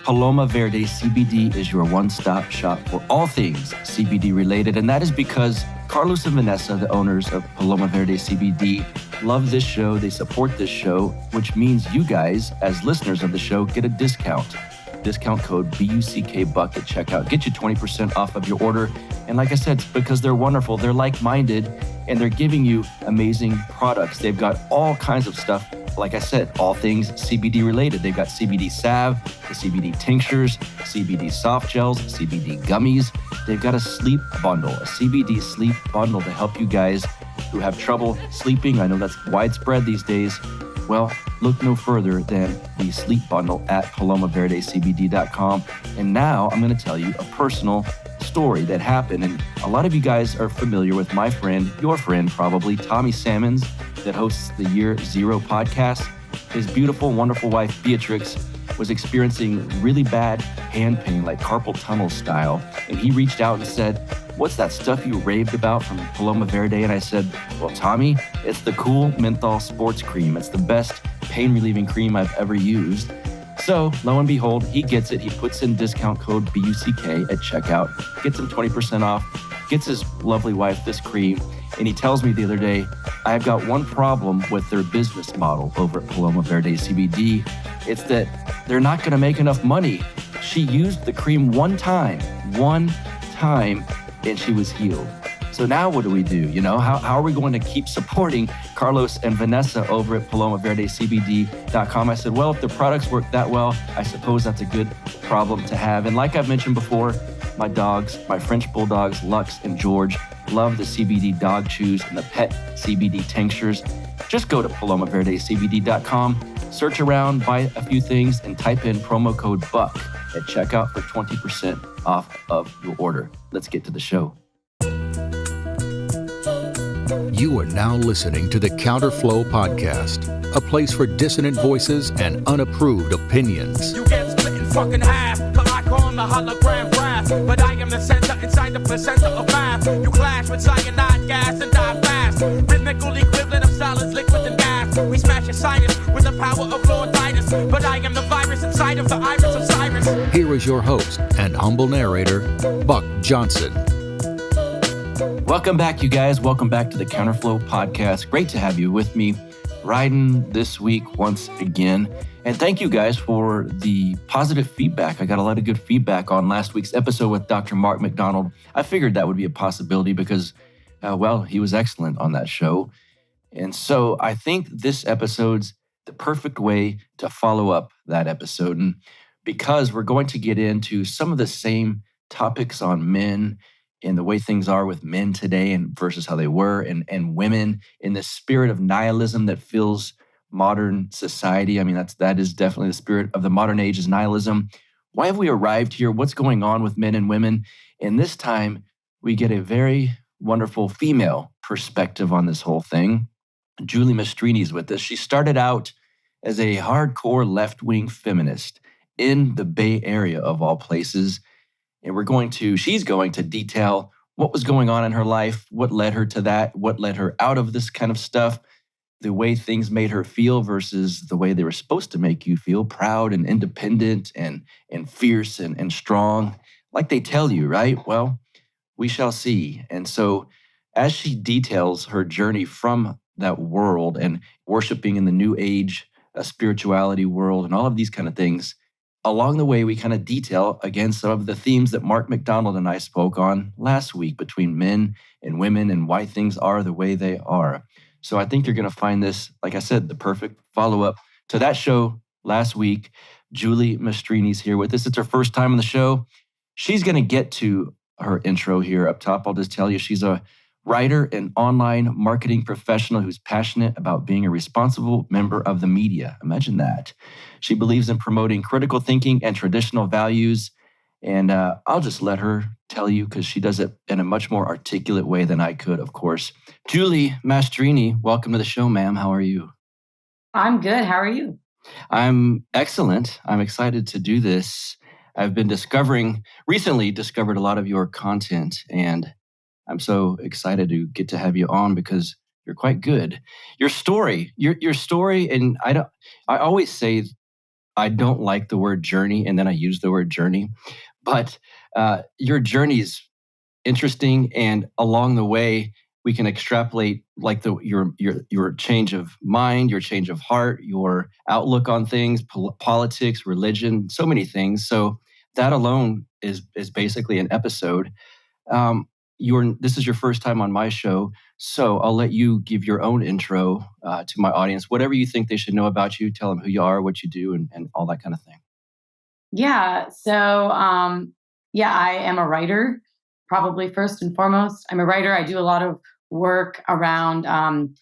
Paloma Verde CBD is your one-stop shop for all things CBD related, and that is because Carlos and Vanessa, the owners of Paloma Verde CBD, love this show. They support this show, which means you guys, as listeners of the show, get a discount. Discount code BUCKBUCK at checkout. Get you 20% off of your order. And like I said, it's because they're wonderful. They're like-minded, and they're giving you amazing products. They've got all kinds of stuff. Like I said, all things CBD related. They've got CBD salve, the CBD tinctures, CBD soft gels, CBD gummies. They've got a sleep bundle, a CBD sleep bundle to help you guys who have trouble sleeping. I know that's widespread these days. Well, look no further than the sleep bundle at palomaverdecbd.com. And now I'm going to tell you a personal story that happened. And a lot of you guys are familiar with my friend, your friend probably, Tommy Salmons, that hosts the Year Zero podcast. His beautiful, wonderful wife, Beatrix, was experiencing really bad hand pain, like carpal tunnel style. And he reached out and said, "What's that stuff you raved about from Paloma Verde?" And I said, "Well, Tommy, it's the Cool Menthol Sports Cream. It's the best pain-relieving cream I've ever used." So, lo and behold, he gets it. He puts in discount code BUCK at checkout, gets him 20% off, gets his lovely wife this cream, and he tells me the other day, "I've got one problem with their business model over at Paloma Verde CBD. It's that they're not going to make enough money." She used the cream one time, and she was healed. So now what do we do? You know, how are we going to keep supporting Carlos and Vanessa over at palomaverdecbd.com? I said, well, if the products work that well, I suppose that's a good problem to have. And like I've mentioned before, my dogs, my French bulldogs, Lux and George, love the CBD dog chews and the pet CBD tinctures. Just go to palomaverdecbd.com, search around, buy a few things, and type in promo code BUCK at checkout for 20% off of your order. Let's get to the show. You are now listening to the Counterflow Podcast, a place for dissonant voices and unapproved opinions. You get split in fucking half, but I call him the hologram graph. But I am the center inside the placenta of math. You clash with cyanide gas and die fast. Rhythmical equivalent of solids, liquid, and gas. We smash your sinus with the power of Lord Titus. But I am the virus inside of the iris of Cyrus. Here is your host and humble narrator, Buck Johnson. Welcome back, you guys. Welcome back to the Counterflow Podcast. Great to have you with me, riding this week once again. And thank you guys for the positive feedback. I got a lot of good feedback on last week's episode with Dr. Mark McDonald. I figured that would be a possibility because, he was excellent on that show. And so I think this episode's the perfect way to follow up that episode. And because we're going to get into some of the same topics on men and the way things are with men today and versus how they were, and women in the spirit of nihilism that fills modern society. I mean, that is definitely the spirit of the modern age is nihilism. Why have we arrived here? What's going on with men and women? And this time, we get a very wonderful female perspective on this whole thing. Julie Mastrine is with us. She started out as a hardcore left-wing feminist in the Bay Area of all places. And she's going to detail what was going on in her life, what led her to that, what led her out of this kind of stuff, the way things made her feel versus the way they were supposed to make you feel, proud and independent and fierce and strong, like they tell you, right? Well, we shall see. And so as she details her journey from that world and worshiping in the New Age spirituality world and all of these kind of things, along the way, we kind of detail, again, some of the themes that Mark McDonald and I spoke on last week between men and women and why things are the way they are. So I think you're going to find this, like I said, the perfect follow-up to that show last week. Julie Mastrine's here with us. It's her first time on the show. She's going to get to her intro here up top. I'll just tell you, she's a writer and online marketing professional who's passionate about being a responsible member of the media. Imagine that. She believes in promoting critical thinking and traditional values. And I'll just let her tell you because she does it in a much more articulate way than I could, of course. Julie Mastrine, welcome to the show, ma'am. How are you? I'm good. How are you? I'm excellent. I'm excited to do this. I've been recently discovered a lot of your content, and I'm so excited to get to have you on because you're quite good. Your story, and I always say I don't like the word journey, and then I use the word journey. But your journey is interesting, and along the way, we can extrapolate like your change of mind, your change of heart, your outlook on things, politics, religion, so many things. So that alone is basically an episode. This is your first time on my show, so I'll let you give your own intro to my audience. Whatever you think they should know about you, tell them who you are, what you do, and all that kind of thing. Yeah. So, I am a writer, probably first and foremost. I'm a writer. I do a lot of work around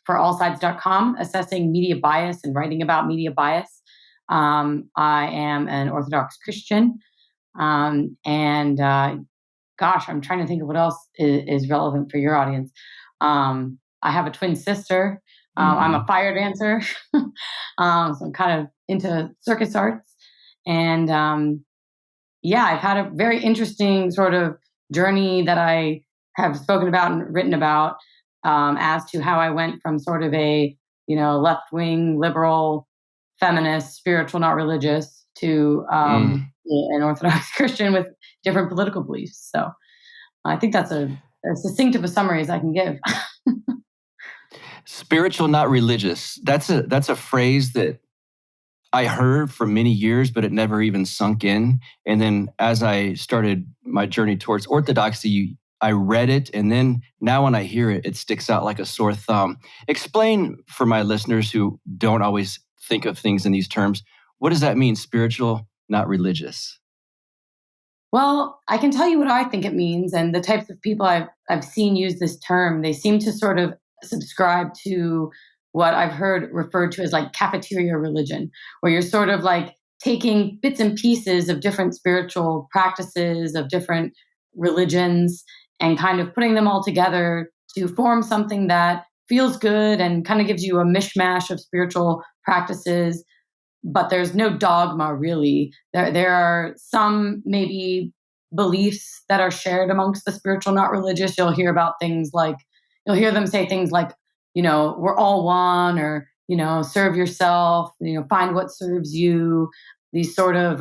for allsides.com, assessing media bias and writing about media bias. I am an Orthodox Christian. And gosh, I'm trying to think of what else is relevant for your audience. I have a twin sister. I'm a fire dancer. So I'm kind of into circus arts. And I've had a very interesting sort of journey that I have spoken about and written about as to how I went from sort of a, left-wing, liberal, feminist, spiritual, not religious, to an Orthodox Christian with different political beliefs. So I think that's as succinct of a summary as I can give. Spiritual, not religious. That's a phrase that I heard for many years, but it never even sunk in. And then as I started my journey towards orthodoxy, I read it, and then now when I hear it, it sticks out like a sore thumb. Explain for my listeners who don't always think of things in these terms, what does that mean, spiritual, not religious? Well, I can tell you what I think it means, and the types of people I've seen use this term. They seem to sort of subscribe to what I've heard referred to as like cafeteria religion, where you're sort of like taking bits and pieces of different spiritual practices, of different religions, and kind of putting them all together to form something that feels good and kind of gives you a mishmash of spiritual practices. But there's no dogma really. There are some maybe beliefs that are shared amongst the spiritual, not religious. You'll hear them say things like, we're all one, or, serve yourself, find what serves you. These sort of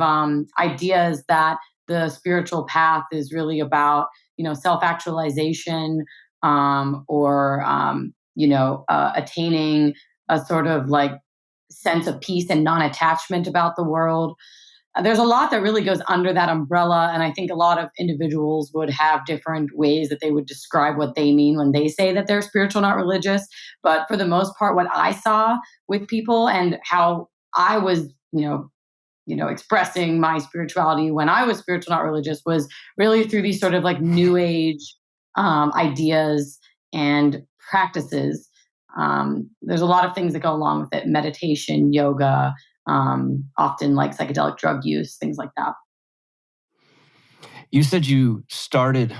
ideas that the spiritual path is really about, self-actualization, or attaining a sort of like sense of peace and non-attachment about the world. There's a lot that really goes under that umbrella, and I think a lot of individuals would have different ways that they would describe what they mean when they say that they're spiritual, not religious. But for the most part, what I saw with people and how I was, expressing my spirituality when I was spiritual, not religious, was really through these sort of like new age ideas and practices. There's a lot of things that go along with it: meditation, yoga, often like psychedelic drug use, things like that. You said you started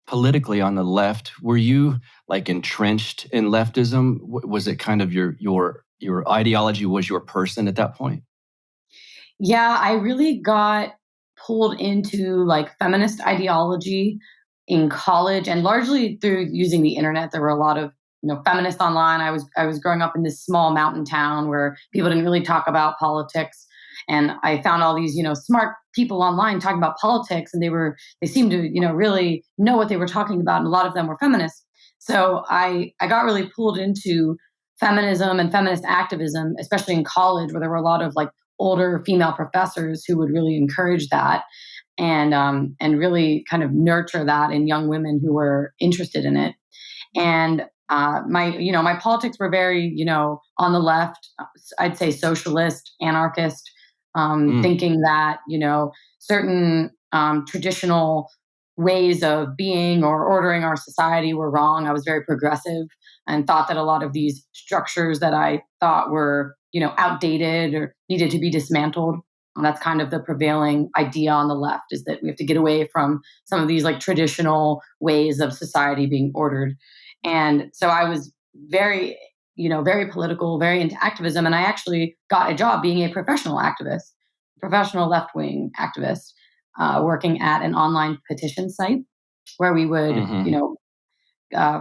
politically on the left. Were you like entrenched in leftism? Was it kind of your ideology was your person at that point? Yeah, I really got pulled into like feminist ideology in college, and largely through using the internet. There were a lot of feminists online. I was growing up in this small mountain town where people didn't really talk about politics, and I found all these smart people online talking about politics, and they seemed to really know what they were talking about, and a lot of them were feminists. So I got really pulled into feminism and feminist activism, especially in college, where there were a lot of like older female professors who would really encourage that and really kind of nurture that in young women who were interested in it. And my politics were very on the left. I'd say socialist, anarchist, thinking that certain traditional ways of being or ordering our society were wrong. I was very progressive and thought that a lot of these structures that I thought were outdated or needed to be dismantled. And that's kind of the prevailing idea on the left, is that we have to get away from some of these like traditional ways of society being ordered. And so I was very political, very into activism. And I actually got a job being a professional activist, professional left-wing activist, working at an online petition site where we would,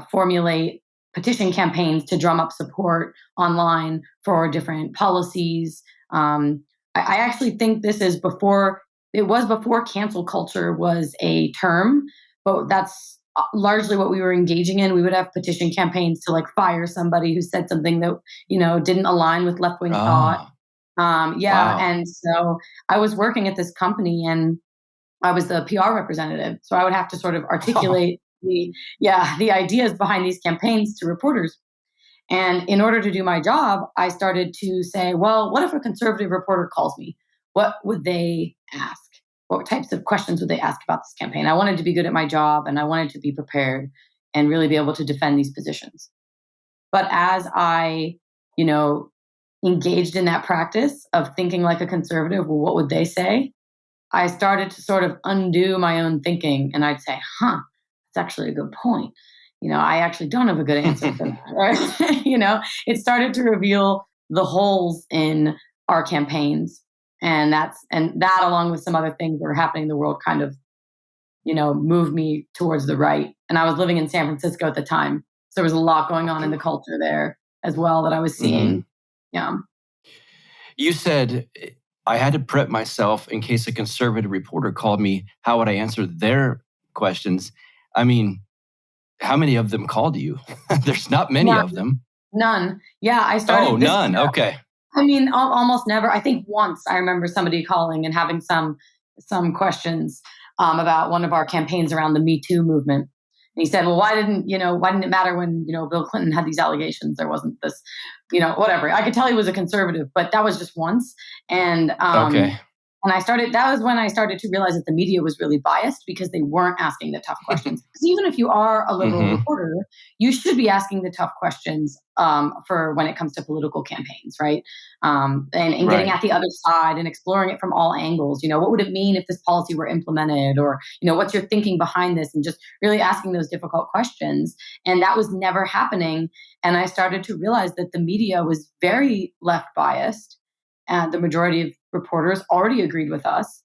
formulate petition campaigns to drum up support online for different policies, I actually think this is before cancel culture was a term, but that's largely what we were engaging in. We would have petition campaigns to like fire somebody who said something that, didn't align with left wing thought. Yeah. Wow. And so I was working at this company and I was the PR representative. So I would have to sort of articulate the ideas behind these campaigns to reporters. And in order to do my job, I started to say, well, what if a conservative reporter calls me? What would they ask? What types of questions would they ask about this campaign? I wanted to be good at my job and I wanted to be prepared and really be able to defend these positions. But as I, engaged in that practice of thinking like a conservative, well, what would they say? I started to sort of undo my own thinking and I'd say, that's actually a good point. I actually don't have a good answer for that. Right? It started to reveal the holes in our campaigns. And that along with some other things that were happening in the world kind of, moved me towards the right. And I was living in San Francisco at the time. So there was a lot going on in the culture there as well that I was seeing. Mm-hmm. Yeah. You said I had to prep myself in case a conservative reporter called me. How would I answer their questions? I mean, how many of them called you? There's not many of them. None. Yeah, I started. Oh, none. Okay. I mean, almost never. I think once I remember somebody calling and having some questions about one of our campaigns around the Me Too movement. And he said, well, why didn't it matter when, Bill Clinton had these allegations? There wasn't this, whatever. I could tell he was a conservative, but that was just once. And Okay. And that was when I started to realize that the media was really biased because they weren't asking the tough questions. Because even if you are a liberal reporter, you should be asking the tough questions for when it comes to political campaigns, right? And getting at the other side and exploring it from all angles. What would it mean if this policy were implemented? Or, what's your thinking behind this? And just really asking those difficult questions. And that was never happening. And I started to realize that the media was very left biased. And the majority of reporters already agreed with us.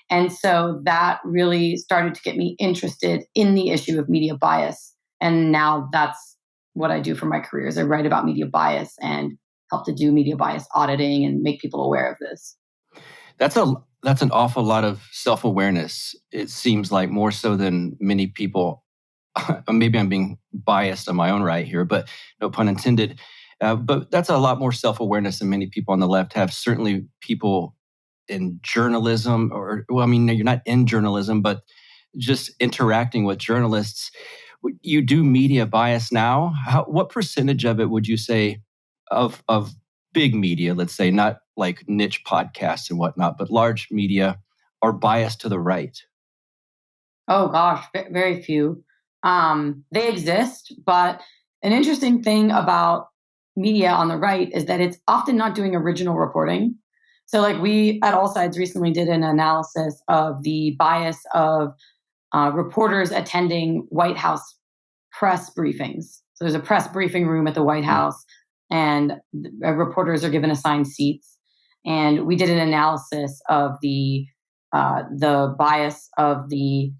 And so that really started to get me interested in the issue of media bias. And now that's what I do for my career is I write about media bias and help to do media bias auditing and make people aware of this. That's an awful lot of self-awareness. It seems like more so than many people. Maybe I'm being biased on my own right here, but no pun intended. But that's a lot more self-awareness than many people on the left have. Certainly people in journalism you're not in journalism, but just interacting with journalists. You do media bias now. What percentage of it would you say of big media, let's say, not like niche podcasts and whatnot, but large media are biased to the right? Oh gosh, very few. They exist, but an interesting thing about media on the right is that it's often not doing original reporting. So like we at All Sides recently did an analysis of the bias of reporters attending White House press briefings. So there's a press briefing room at the White House and reporters are given assigned seats. And we did an analysis of the bias of the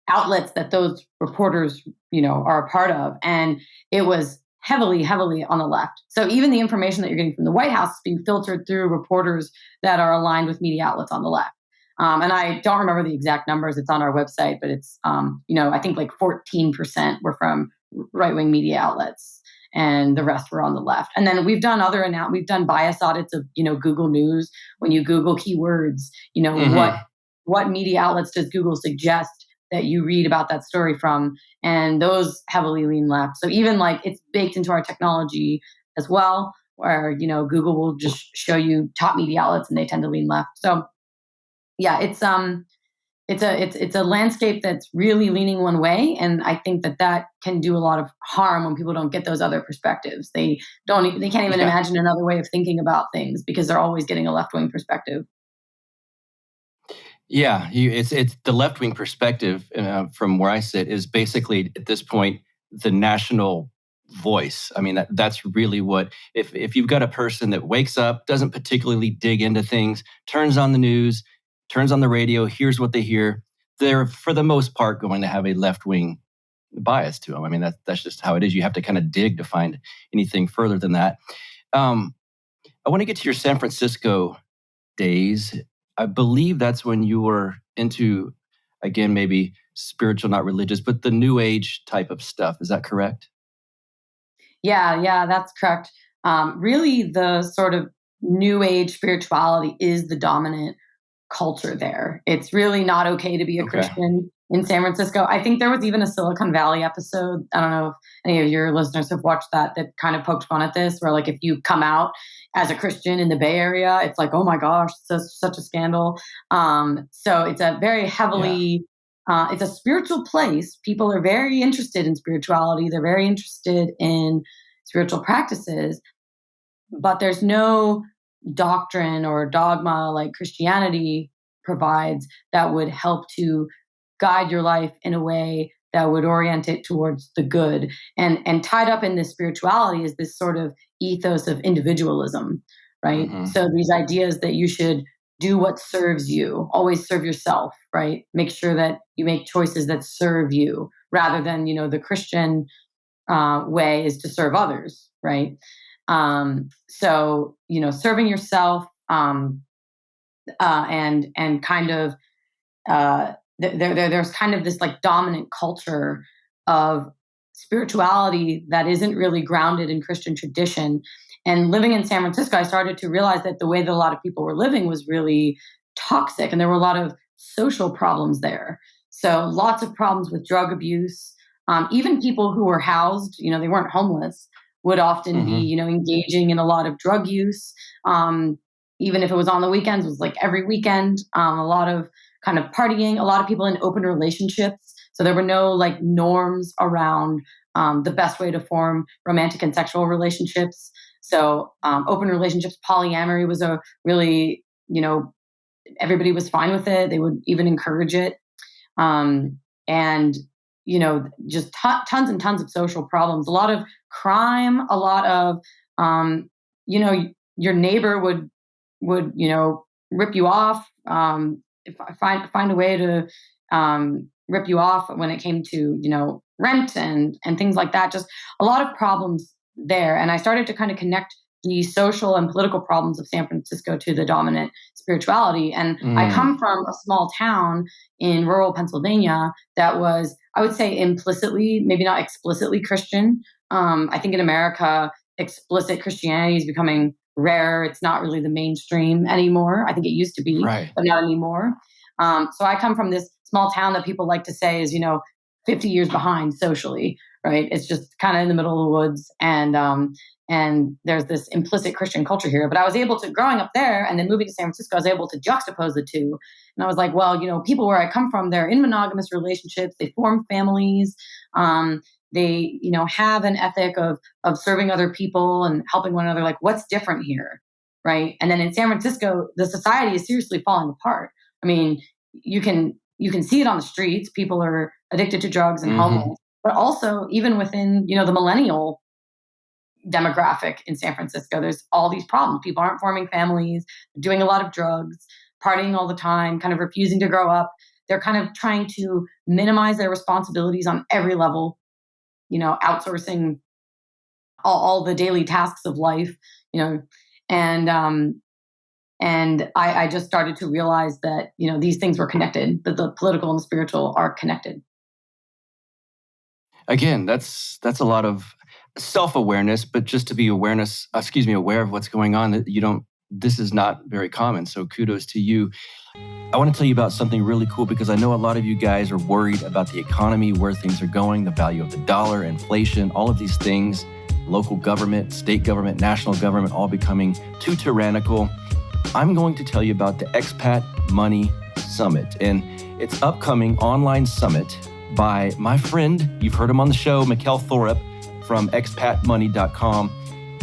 outlets that those reporters, are a part of. And it was heavily on the left. So even the information that you're getting from the White House is being filtered through reporters that are aligned with media outlets on the left. And I don't remember the exact numbers. It's on our website, but it's, I think like 14% were from right-wing media outlets and the rest were on the left. And then we've done we've done bias audits of, Google News. When you Google keywords, what media outlets does Google suggest that you read about that story from, and those heavily lean left. So even like it's baked into our technology as well, where Google will just show you top media outlets and they tend to lean left. So yeah, it's a landscape that's really leaning one way, and I think that can do a lot of harm when people don't get those other perspectives. They can't even imagine another way of thinking about things because they're always getting a left-wing perspective. Yeah, it's the left-wing perspective from where I sit is basically at this point the national voice. I mean, that's really what, if you've got a person that wakes up, doesn't particularly dig into things, turns on the news, turns on the radio, hears what they hear, they're for the most part going to have a left-wing bias to them. I mean, that's just how it is. You have to kind of dig to find anything further than that. I want to get to your San Francisco days. I believe that's when you were into, again, maybe spiritual, not religious, but the new age type of stuff. Is that correct? Yeah, that's correct. Really, the sort of new age spirituality is the dominant culture there. It's really not okay to be a Okay. Christian in San Francisco. I think there was even a Silicon Valley episode. I don't know if any of your listeners have watched that kind of poked fun at this, where like if you come out as a Christian in the Bay Area, it's like, oh my gosh, it's such a scandal. So it's a very heavily, it's a spiritual place. People are very interested in spirituality. They're very interested in spiritual practices, but there's no doctrine or dogma like Christianity provides that would help to guide your life in a way that would orient it towards the good. And tied up in this spirituality is this sort of ethos of individualism, right? Mm-hmm. So these ideas that you should do what serves you, always serve yourself, right? Make sure that you make choices that serve you rather than, the Christian way is to serve others, right? So, serving yourself and kind of there's kind of this like dominant culture of spirituality that isn't really grounded in Christian tradition. And living in San Francisco, I started to realize that the way that a lot of people were living was really toxic, and there were a lot of social problems there. So lots of problems with drug abuse. Even people who were housed, they weren't homeless, would often be, engaging in a lot of drug use. Even if it was on the weekends, it was like every weekend, a lot of kind of partying, a lot of people in open relationships. So there were no like norms around the best way to form romantic and sexual relationships. So open relationships, polyamory was a really, everybody was fine with it. They would even encourage it. And just tons and tons of social problems, a lot of crime, a lot of, your neighbor would, rip you off, find a way to rip you off when it came to, rent and things like that. Just a lot of problems there. And I started to kind of connect the social and political problems of San Francisco to the dominant spirituality. And I come from a small town in rural Pennsylvania that was, I would say, implicitly, maybe not explicitly Christian. I think in America, explicit Christianity is becoming rare. It's not really the mainstream anymore. I think it used to be, right, but not anymore. So I come from this small town that people like to say is, 50 years behind socially, right? It's just kind of in the middle of the woods. And there's this implicit Christian culture here. But I was able to, growing up there and then moving to San Francisco, I was able to juxtapose the two. And I was like, well, people where I come from, they're in monogamous relationships. They form families. They, have an ethic of serving other people and helping one another. Like, what's different here, right? And then in San Francisco, the society is seriously falling apart. I mean, you can see it on the streets. People are addicted to drugs and homeless. But also, even within, the millennial demographic in San Francisco, there's all these problems. People aren't forming families, doing a lot of drugs, partying all the time, kind of refusing to grow up. They're kind of trying to minimize their responsibilities on every level, outsourcing all the daily tasks of life, and I just started to realize that, these things were connected, that the political and the spiritual are connected. Again, that's a lot of self-awareness, but just to be aware of what's going on, that this is not very common. So kudos to you. I want to tell you about something really cool, because I know a lot of you guys are worried about the economy, where things are going, the value of the dollar, inflation, all of these things, local government, state government, national government, all becoming too tyrannical. I'm going to tell you about the Expat Money Summit, and it's upcoming online summit by my friend, you've heard him on the show, Mikkel Thorup from expatmoney.com,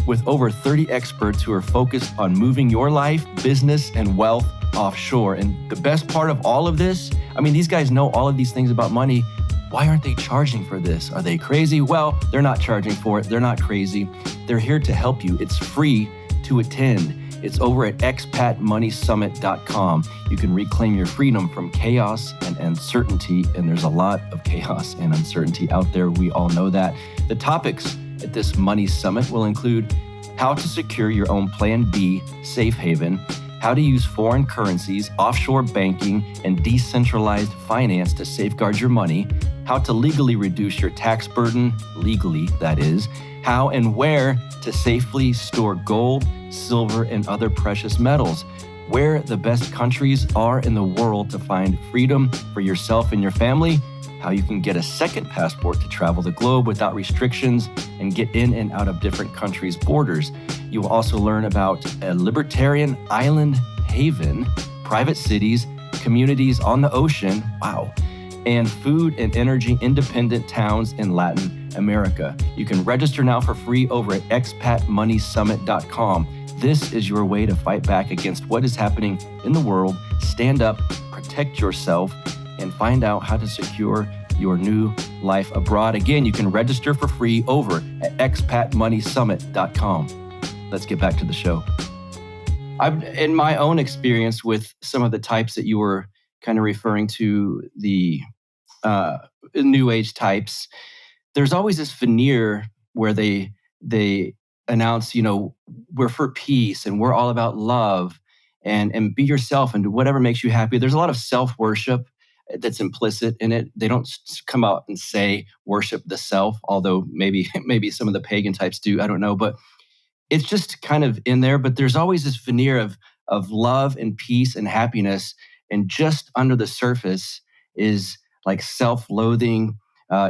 with over 30 experts who are focused on moving your life, business, and wealth offshore. And the best part of all of this, these guys know all of these things about money. Why aren't they charging for this? Are they crazy? Well, they're not charging for it. They're not crazy. They're here to help you. It's free to attend. It's over at expatmoneysummit.com. You can reclaim your freedom from chaos and uncertainty, and there's a lot of chaos and uncertainty out there. We all know that. The topics at this Money Summit will include how to secure your own Plan B safe haven, how to use foreign currencies, offshore banking, and decentralized finance to safeguard your money, how to legally reduce your tax burden, legally that is, how and where to safely store gold, silver, and other precious metals, where the best countries are in the world to find freedom for yourself and your family, how you can get a second passport to travel the globe without restrictions and get in and out of different countries' borders. You will also learn about a libertarian island haven, private cities, communities on the ocean, wow, and food and energy independent towns in Latin America. You can register now for free over at expatmoneysummit.com. This is your way to fight back against what is happening in the world, stand up, protect yourself, and find out how to secure your new life abroad. Again, you can register for free over at expatmoneysummit.com. Let's get back to the show. In my own experience with some of the types that you were kind of referring to, the New Age types, there's always this veneer where they announce, we're for peace and we're all about love and be yourself and do whatever makes you happy. There's a lot of self-worship that's implicit in it. They don't come out and say worship the self, although maybe some of the pagan types do. I don't know, but it's just kind of in there. But there's always this veneer of love and peace and happiness, and just under the surface is like self-loathing,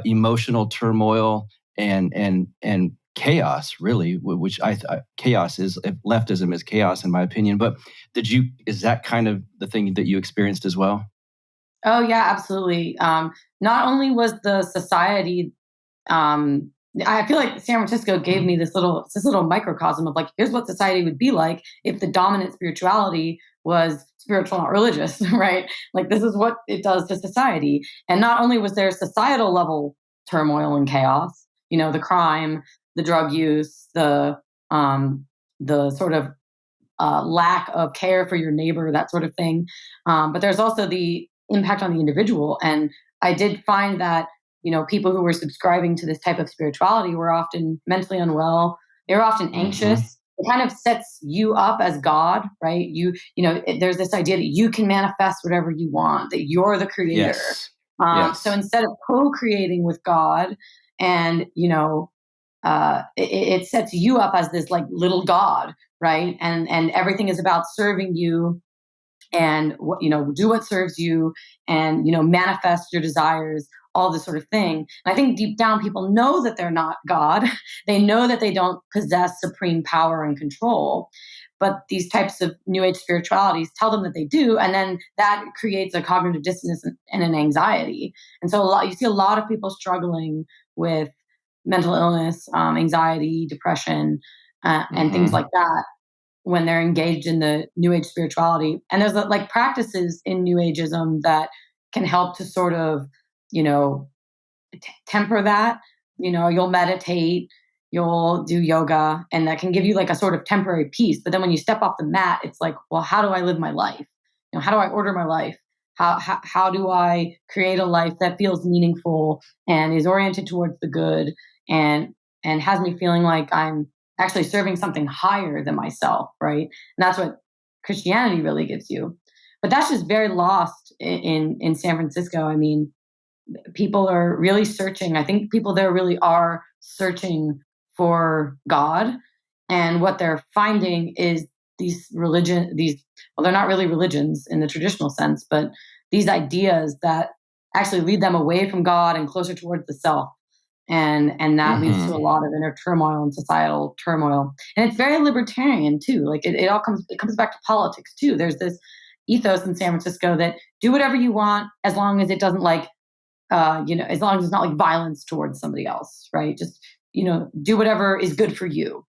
emotional turmoil, and chaos, really. Which chaos is, leftism is chaos, in my opinion. But is that kind of the thing that you experienced as well? Oh, yeah, absolutely. Not only was the society, I feel like San Francisco gave me this little microcosm of like, here's what society would be like if the dominant spirituality was spiritual, not religious, right? Like, this is what it does to society. And not only was there societal level turmoil and chaos, the crime, the drug use, the sort of lack of care for your neighbor, that sort of thing. But there's also the impact on the individual. And I did find that, people who were subscribing to this type of spirituality were often mentally unwell. They were often anxious. Mm-hmm. It kind of sets you up as God, right? There's this idea that you can manifest whatever you want, that you're the creator. Yes. Yes. So instead of co-creating with God and, it sets you up as this like little God, right? And everything is about serving you and, do what serves you and, manifest your desires, all this sort of thing. And I think deep down people know that they're not God. They know that they don't possess supreme power and control. But these types of New Age spiritualities tell them that they do, and then that creates a cognitive dissonance and an anxiety. And so you see a lot of people struggling with mental illness, anxiety, depression, and things like that when they're engaged in the New Age spirituality. And there's like practices in New Ageism that can help to sort of, temper that. You'll meditate, you'll do yoga, and that can give you like a sort of temporary peace. But then when you step off the mat, it's like, well, how do I live my life? How do I order my life? How do I create a life that feels meaningful and is oriented towards the good and has me feeling like I'm actually serving something higher than myself, right? And that's what Christianity really gives you. But that's just very lost in San Francisco. I mean, people are really searching. I think people there really are searching for God. And what they're finding is they're not really religions in the traditional sense, but these ideas that actually lead them away from God and closer towards the self. And that leads to a lot of inner turmoil and societal turmoil. And it's very libertarian too. Like it comes back to politics too. There's this ethos in San Francisco that do whatever you want as long as it doesn't as long as it's not like violence towards somebody else, right? Just, do whatever is good for you.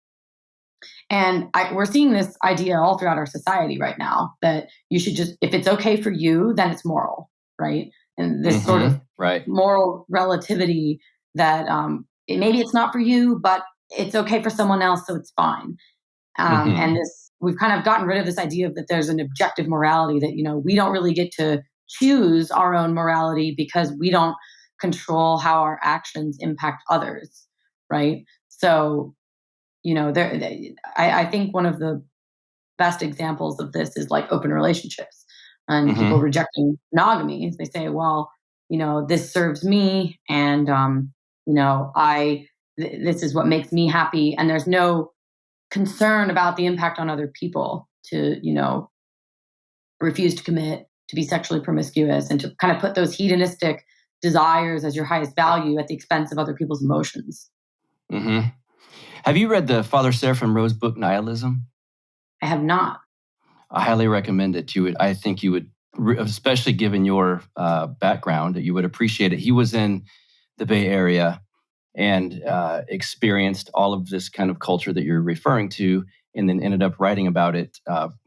And we're seeing this idea all throughout our society right now that you should just, if it's okay for you, then it's moral, right? And this sort of moral relativity that maybe it's not for you, but it's okay for someone else, so it's fine. And we've kind of gotten rid of this idea that there's an objective morality that, we don't really get to choose our own morality because we don't control how our actions impact others, right? So, I think one of the best examples of this is like open relationships and people rejecting monogamy. They say, well, this serves me, and this is what makes me happy, and there's no concern about the impact on other people to refuse to commit, to be sexually promiscuous, and to kind of put those hedonistic desires as your highest value at the expense of other people's emotions. Have you read the Father Seraphim Rose book, Nihilism? I have not. I highly recommend it. I think you would, especially given your background, that you would appreciate it. He was in the Bay Area and experienced all of this kind of culture that you're referring to, and then ended up writing about it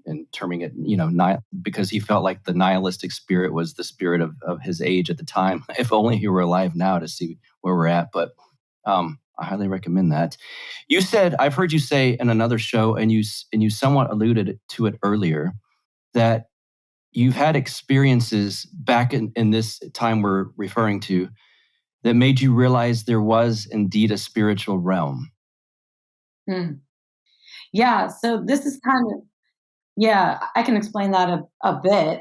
and terming it, because he felt like the nihilistic spirit was the spirit of his age at the time. If only he were alive now to see where we're at. But I highly recommend that. You said, I've heard you say in another show, and you somewhat alluded to it earlier, that you've had experiences back in this time we're referring to that made you realize there was indeed a spiritual realm. Yeah, so this is I can explain that a bit.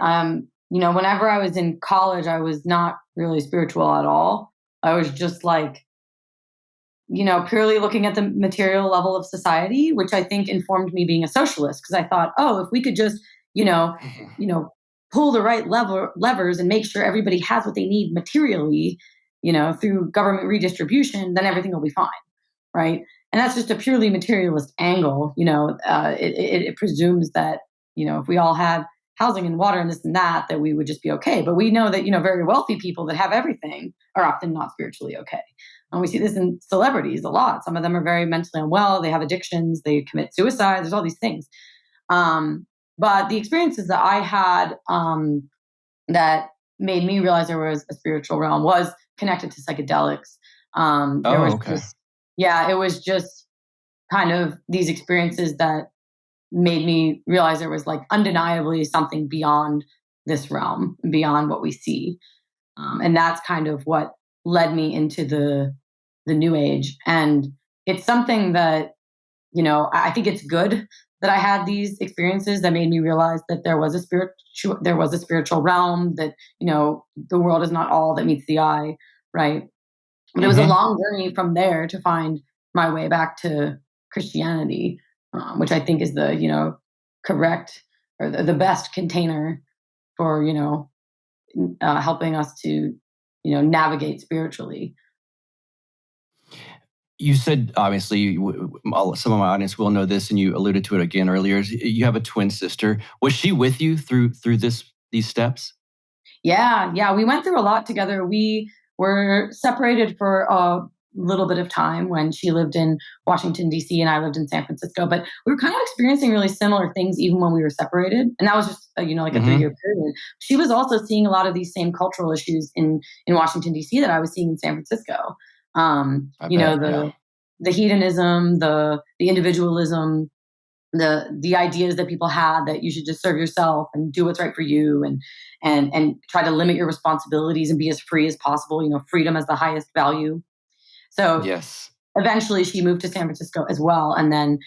Whenever I was in college, I was not really spiritual at all. I was just like, purely looking at the material level of society, which I think informed me being a socialist, because I thought, if we could just, pull the right levers and make sure everybody has what they need materially, through government redistribution, then everything will be fine, right? And that's just a purely materialist angle. It presumes that, if we all had housing and water and this and that we would just be okay. But we know that, very wealthy people that have everything are often not spiritually okay. And we see this in celebrities a lot. Some of them are very mentally unwell. They have addictions. They commit suicide. There's all these things. But the experiences that I had that made me realize there was a spiritual realm was connected to psychedelics. It was just kind of these experiences that made me realize there was like undeniably something beyond this realm, beyond what we see. And that's kind of what led me into the New Age. And it's something that, I think it's good that I had these experiences that made me realize that there was a spiritual realm, that, the world is not all that meets the eye, right? But it was a long journey from there to find my way back to Christianity, which I think is the, correct or the best container for, helping us to, navigate spiritually. You said, obviously, some of my audience will know this, and you alluded to it again earlier. You have a twin sister. Was she with you through these steps? Yeah. We went through a lot together. We were separated for a little bit of time when she lived in Washington, D.C., and I lived in San Francisco. But we were kind of experiencing really similar things even when we were separated. And that was just, like a 3-year period. She was also seeing a lot of these same cultural issues in Washington, D.C. that I was seeing in San Francisco. The hedonism, the individualism, the ideas that people had that you should just serve yourself and do what's right for you, and try to limit your responsibilities and be as free as possible, freedom as the highest value. So yes, eventually she moved to San Francisco as well. And then,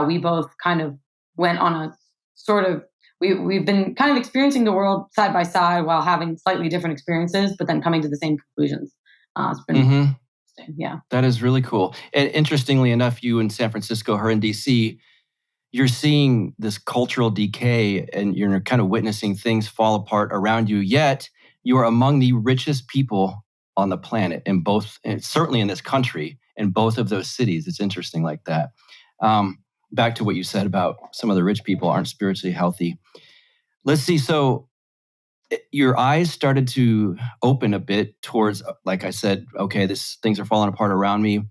we both kind of went on a sort of, we've been kind of experiencing the world side by side while having slightly different experiences, but then coming to the same conclusions. It's been interesting. Yeah. That is really cool. And interestingly enough, you in San Francisco, her in DC, you're seeing this cultural decay and you're kind of witnessing things fall apart around you, yet you are among the richest people on the planet, in both, and certainly in this country, in both of those cities. It's interesting like that. Back to what you said about some of the rich people aren't spiritually healthy. Let's see. So your eyes started to open a bit towards, like I said, okay, things are falling apart around me.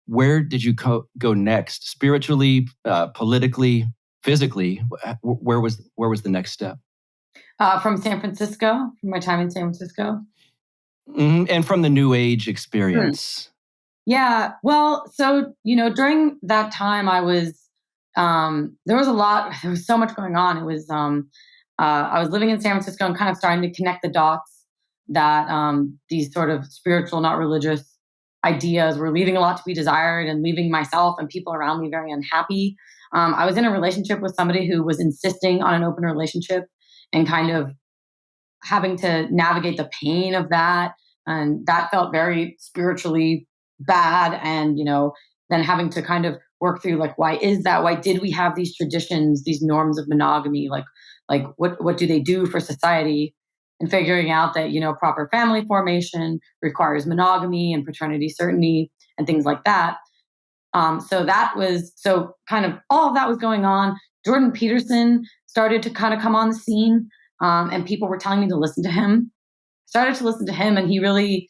Where did you go next? Spiritually, politically, physically? Where was the next step? From San Francisco, from my time in San Francisco. And from the New Age experience. Yeah. Well, so, during that time I was, there was so much going on. It was, I was living in San Francisco and kind of starting to connect the dots that these sort of spiritual, not religious ideas were leaving a lot to be desired and leaving myself and people around me very unhappy. I was in a relationship with somebody who was insisting on an open relationship and kind of having to navigate the pain of that. And that felt very spiritually bad. And, then having to kind of work through like, why is that? Why did we have these traditions, these norms of monogamy? Like what do they do for society? And figuring out that, proper family formation requires monogamy and paternity certainty and things like that. So kind of all of that was going on. Jordan Peterson started to kind of come on the scene, and people were telling me to listen to him. Started to listen to him, and he really,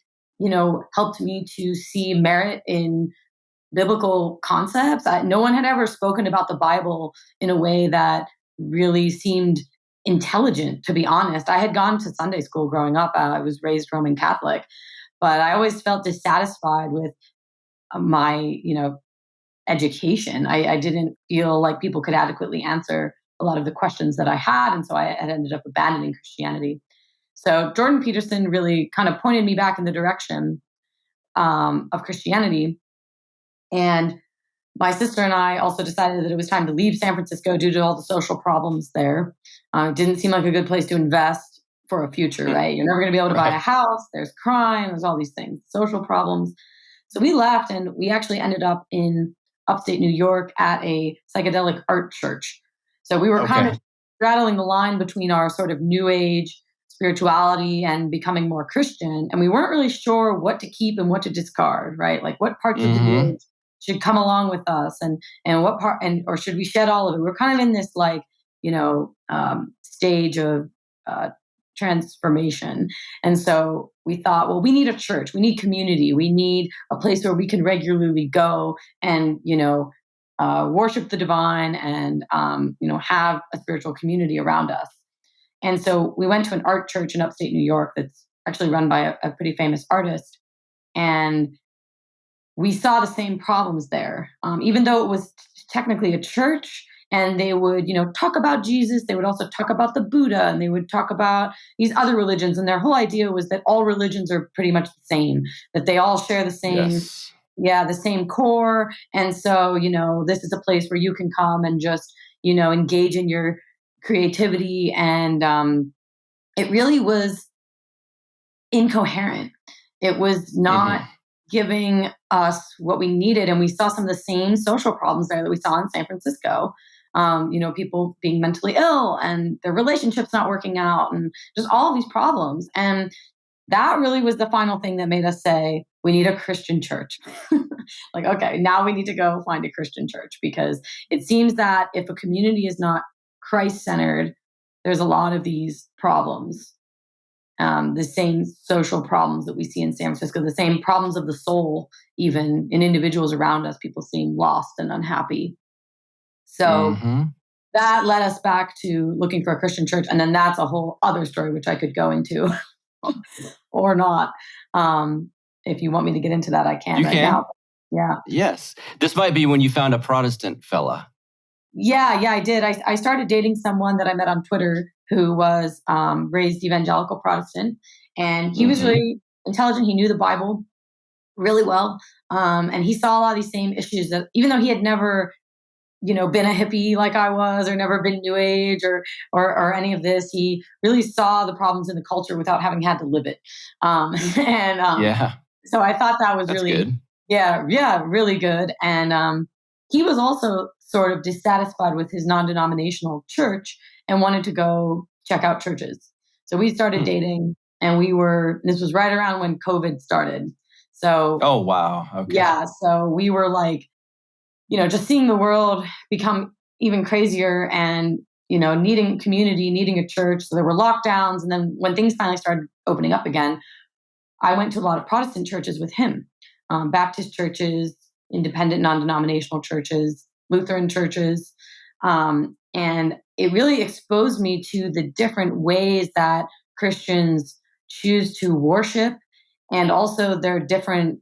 helped me to see merit in biblical concepts. No one had ever spoken about the Bible in a way that really seemed intelligent, to be honest. I had gone to Sunday school growing up. I was raised Roman Catholic, but I always felt dissatisfied with my, education. I didn't feel like people could adequately answer a lot of the questions that I had. And so I had ended up abandoning Christianity. So Jordan Peterson really kind of pointed me back in the direction of Christianity. And my sister and I also decided that it was time to leave San Francisco due to all the social problems there. It didn't seem like a good place to invest for a future, right? You're never going to be able to buy a house. There's crime. There's all these things, social problems. So we left, and we actually ended up in upstate New York at a psychedelic art church. So we were kind of straddling the line between our sort of new age spirituality and becoming more Christian. And we weren't really sure what to keep and what to discard, right? Like what parts of the new age should come along with us, and what part, or should we shed all of it? We're kind of in this like, stage of transformation. And so we thought, well, we need a church, we need community, we need a place where we can regularly go and, worship the divine and, have a spiritual community around us. And so we went to an art church in upstate New York that's actually run by a pretty famous artist. And we saw the same problems there. Even though it was technically a church, and they would, talk about Jesus, they would also talk about the Buddha, and they would talk about these other religions. And their whole idea was that all religions are pretty much the same, that they all share the same, the same core. And so, this is a place where you can come and just, engage in your creativity. And it really was incoherent. It was not giving us what we needed. And we saw some of the same social problems there that we saw in San Francisco. People being mentally ill and their relationships not working out and just all these problems. And that really was the final thing that made us say, we need a Christian church. Like, okay, now we need to go find a Christian church, because it seems that if a community is not Christ-centered, there's a lot of these problems. The same social problems that we see in San Francisco, the same problems of the soul, even in individuals around us, people seem lost and unhappy. So that led us back to looking for a Christian church. And then that's a whole other story, which I could go into or not. If you want me to get into that, I can you right can. now. Yeah. Yes. This might be when you found a Protestant fella. Yeah, I did. I started dating someone that I met on Twitter who was raised evangelical Protestant. And he was really intelligent. He knew the Bible really well. And he saw a lot of these same issues that, even though he had never been a hippie like I was, or never been New Age or any of this, he really saw the problems in the culture without having had to live it. So I thought that was That's really good. really good. And he was also sort of dissatisfied with his non-denominational church and wanted to go check out churches. So we started dating, and this was right around when COVID started. So, oh, wow. Okay. Yeah. So we were like, just seeing the world become even crazier and, needing community, needing a church. So there were lockdowns. And then when things finally started opening up again, I went to a lot of Protestant churches with him, Baptist churches, independent, non-denominational churches, Lutheran churches. And it really exposed me to the different ways that Christians choose to worship, and also their different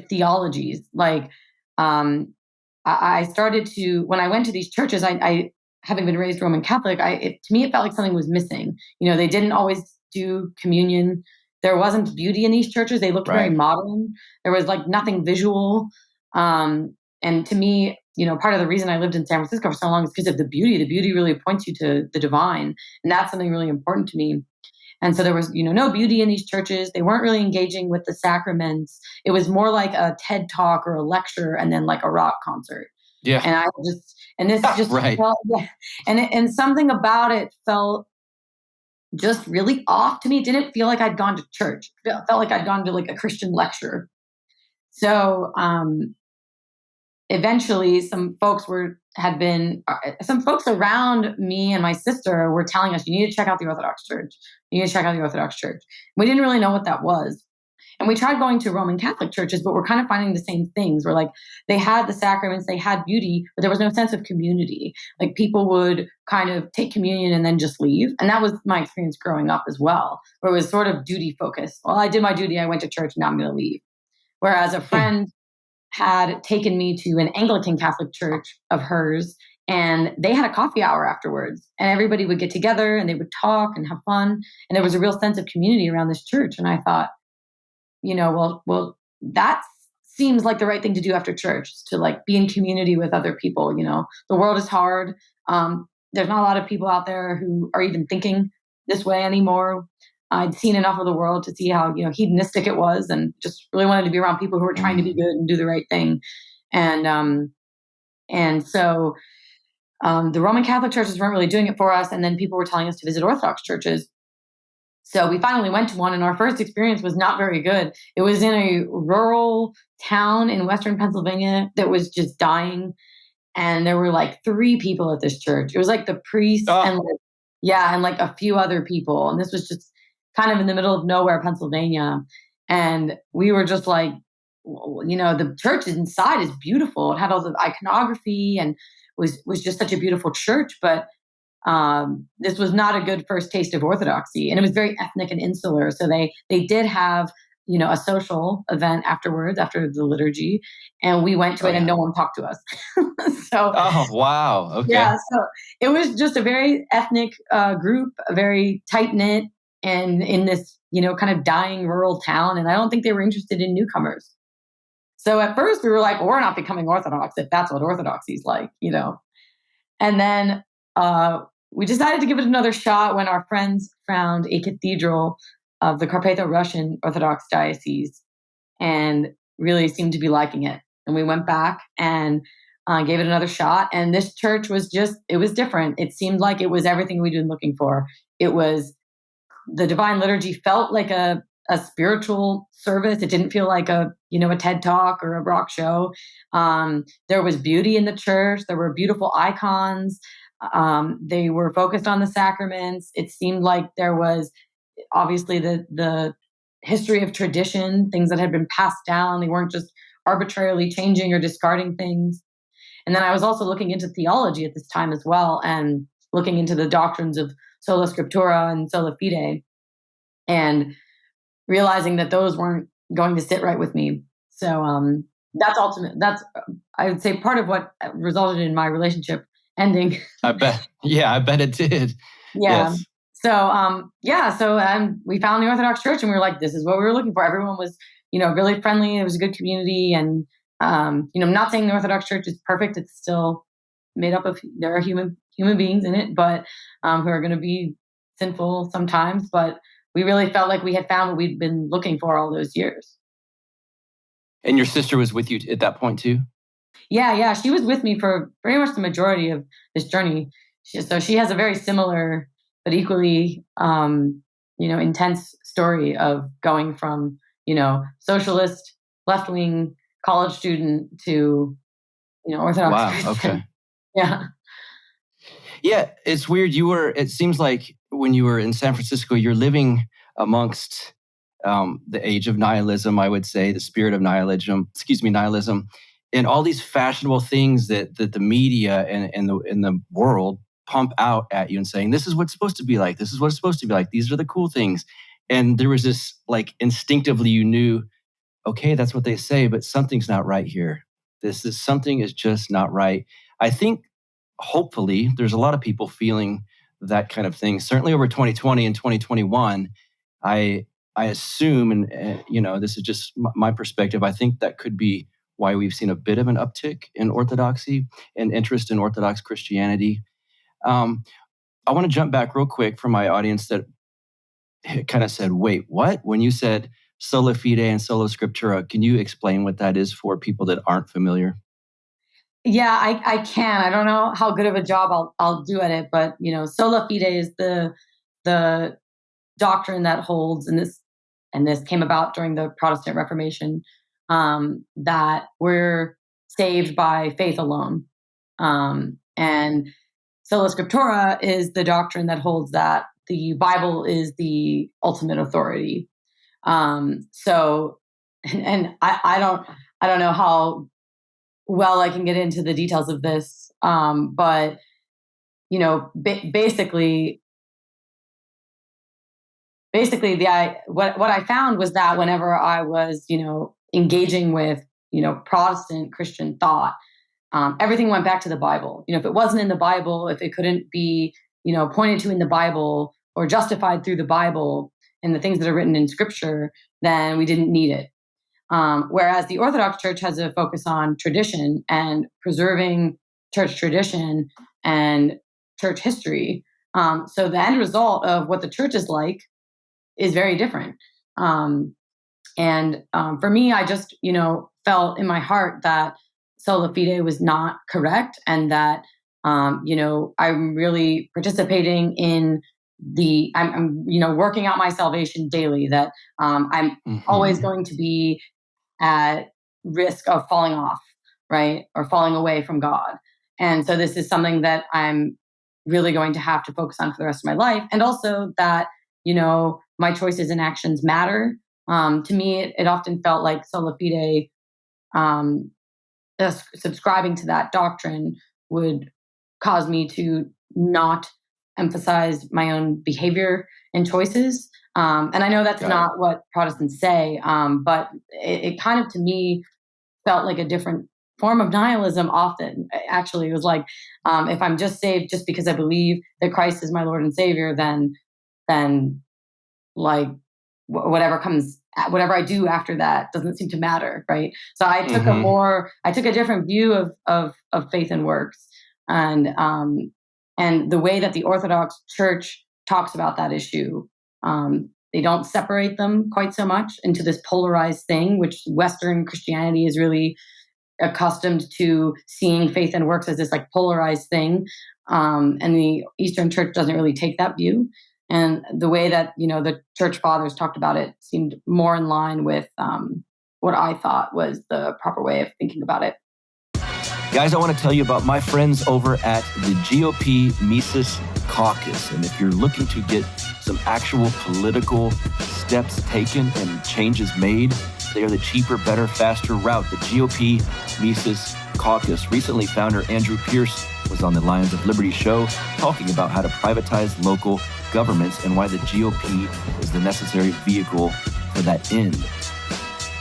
theologies. Like, I started to, when I went to these churches, I having been raised Roman Catholic, to me, it felt like something was missing. They didn't always do communion. There wasn't beauty in these churches. They looked very modern. There was like nothing visual. And to me, part of the reason I lived in San Francisco for so long is because of the beauty. The beauty really points you to the divine. And that's something really important to me. And so there was, no beauty in these churches. They weren't really engaging with the sacraments. It was more like a TED talk or a lecture and then like a rock concert. Yeah. And this just right. felt, yeah. And something about it felt just really off to me. It didn't feel like I'd gone to church. It felt like I'd gone to like a Christian lecture. So eventually some folks around me and my sister were telling us, you need to check out the Orthodox Church. You need to check out the Orthodox Church. We didn't really know what that was. And we tried going to Roman Catholic churches, but we're kind of finding the same things where like they had the sacraments, they had beauty, but there was no sense of community. Like people would kind of take communion and then just leave. And that was my experience growing up as well, where it was sort of duty focused. Well, I did my duty. I went to church. Now I'm going to leave. Whereas a friend had taken me to an Anglican Catholic church of hers, and they had a coffee hour afterwards. And everybody would get together and they would talk and have fun. And there was a real sense of community around this church. And I thought, well, that seems like the right thing to do after church, to like be in community with other people. The world is hard. There's not a lot of people out there who are even thinking this way anymore. I'd seen enough of the world to see how, hedonistic it was, and just really wanted to be around people who were trying to be good and do the right thing. And so the Roman Catholic churches weren't really doing it for us. And then people were telling us to visit Orthodox churches. So we finally went to one, and our first experience was not very good. It was in a rural town in Western Pennsylvania that was just dying. And there were like 3 people at this church. It was like the priest and like a few other people. And this was just kind of in the middle of nowhere, Pennsylvania. And we were just like, the church inside is beautiful. It had all the iconography and was just such a beautiful church. But this was not a good first taste of Orthodoxy. And it was very ethnic and insular. So they did have, a social event afterwards, after the liturgy. And we went to it and no one talked to us. So, oh, wow. Okay. Yeah. So it was just a very ethnic group, a very tight knit, and in this, kind of dying rural town. And I don't think they were interested in newcomers. So at first we were like, well, we're not becoming Orthodox if that's what Orthodoxy is like, And then we decided to give it another shot when our friends found a cathedral of the Carpatho-Russian Orthodox Diocese and really seemed to be liking it. And we went back and gave it another shot. And this church was it was different. It seemed like it was everything we'd been looking for. It was, the Divine Liturgy felt like a spiritual service. It didn't feel like a TED talk or a rock show. There was beauty in the church. There were beautiful icons. They were focused on the sacraments. It seemed like there was obviously the history of tradition, things that had been passed down. They weren't just arbitrarily changing or discarding things. And then I was also looking into theology at this time as well, and looking into the doctrines of sola scriptura and sola fide, and realizing that those weren't going to sit right with me. So that's I would say part of what resulted in my relationship ending. I bet it did. Yeah. Yes. So we found the Orthodox Church, and we were like, this is what we were looking for. Everyone was, really friendly. It was a good community. And, I'm not saying the Orthodox Church is perfect. It's still made up of, there are human beings in it, but who are going to be sinful sometimes. But we really felt like we had found what we'd been looking for all those years. And your sister was with you at that point too? Yeah. She was with me for pretty much the majority of this journey. So she has a very similar but equally, intense story of going from, socialist, left-wing college student to, Orthodox Christian. Okay. Yeah. Yeah, it's weird. It seems like when you were in San Francisco, you're living amongst the age of nihilism, I would say, the spirit of nihilism, and all these fashionable things that the media and the world pump out at you and saying, this is what's supposed to be like. This is what it's supposed to be like. These are the cool things. And there was this, like, instinctively you knew, okay, that's what they say, but something's not right here. Something is just not right. I think, hopefully, there's a lot of people feeling that kind of thing. Certainly over 2020 and 2021, I assume, and this is just my perspective, I think that could be why we've seen a bit of an uptick in orthodoxy and interest in Orthodox Christianity. I want to jump back real quick for my audience that kind of said, wait, what? When you said sola fide and sola scriptura, can you explain what that is for people that aren't familiar? Yeah, I can. I don't know how good of a job I'll do at it, but sola fide is the doctrine that holds, and this came about during the Protestant Reformation, that we're saved by faith alone, and sola scriptura is the doctrine that holds that the Bible is the ultimate authority. So, and I don't know how well I can get into the details of this, but basically, what I found was that whenever I was engaging with Protestant Christian thought, everything went back to the Bible. If it wasn't in the Bible, if it couldn't be pointed to in the Bible or justified through the Bible and the things that are written in Scripture, then we didn't need it. Whereas the Orthodox Church has a focus on tradition and preserving church tradition and church history. So the end result of what the church is like is very different. And for me, I just, felt in my heart that sola fide was not correct, and that, I'm really participating in I'm working out my salvation daily, that I'm always going to be at risk of falling off, right? Or falling away from God. And so this is something that I'm really going to have to focus on for the rest of my life. And also that, my choices and actions matter. To me, it often felt like sola fide, subscribing to that doctrine would cause me to not emphasize my own behavior and choices. And I know that's not what Protestants say, but it kind of, to me, felt like a different form of nihilism often. Actually, it was like, if I'm just saved just because I believe that Christ is my Lord and Savior, then like whatever I do after that doesn't seem to matter, right? So I took a different view of faith and works, and the way that the Orthodox Church talks about that issue. They don't separate them quite so much into this polarized thing, which Western Christianity is really accustomed to seeing faith and works as this like polarized thing. And the Eastern Church doesn't really take that view. And the way that, the church fathers talked about it seemed more in line with what I thought was the proper way of thinking about it. Guys, I want to tell you about my friends over at the GOP Mises Caucus. And if you're looking to get some actual political steps taken and changes made, they are the cheaper, better, faster route. The GOP Mises Caucus. Recently, founder Andrew Pierce was on the Lions of Liberty show talking about how to privatize local governments and why the GOP is the necessary vehicle for that end.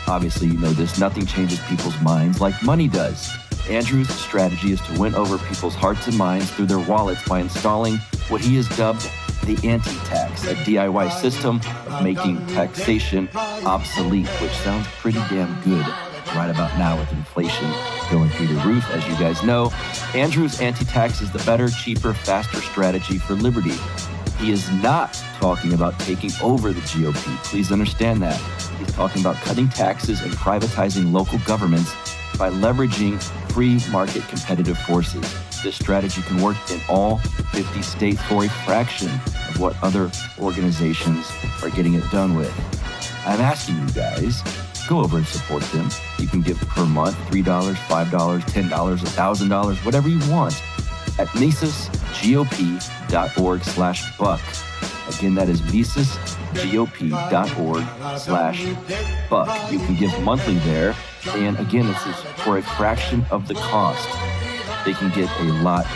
Obviously, you know this, nothing changes people's minds like money does. Andrew's strategy is to win over people's hearts and minds through their wallets by installing what he has dubbed the anti-tax, a DIY system of making taxation obsolete, which sounds pretty damn good right about now with inflation going through the roof. As you guys know, Andrew's anti-tax is the better, cheaper, faster strategy for liberty. He is not talking about taking over the GOP. Please understand that. He's talking about cutting taxes and privatizing local governments by leveraging free market competitive forces. This strategy can work in all 50 states for a fraction of what other organizations are getting it done with. I'm asking you guys, go over and support them. You can give per month $3, $5, $10, $1,000, whatever you want at misesgop.org/buck. Again, that is misesgop.org/buck. You can give monthly there. And again, this is for a fraction of the cost. They can get a lot